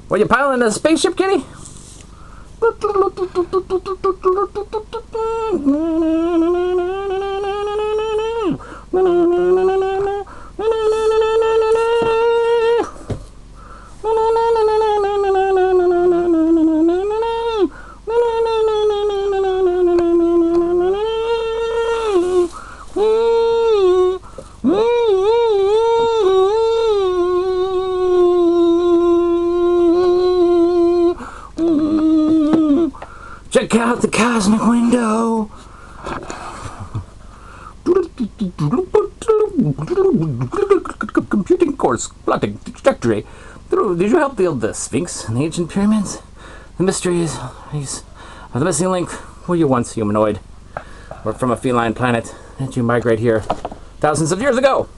Were you piloting a spaceship, Kitty? Check out the cosmic window. Computing course, plotting trajectory. Did you help build the Sphinx and the ancient pyramids? The mysteries of the missing link. Were you once humanoid, or from a feline planet? Did you migrate here thousands of years ago?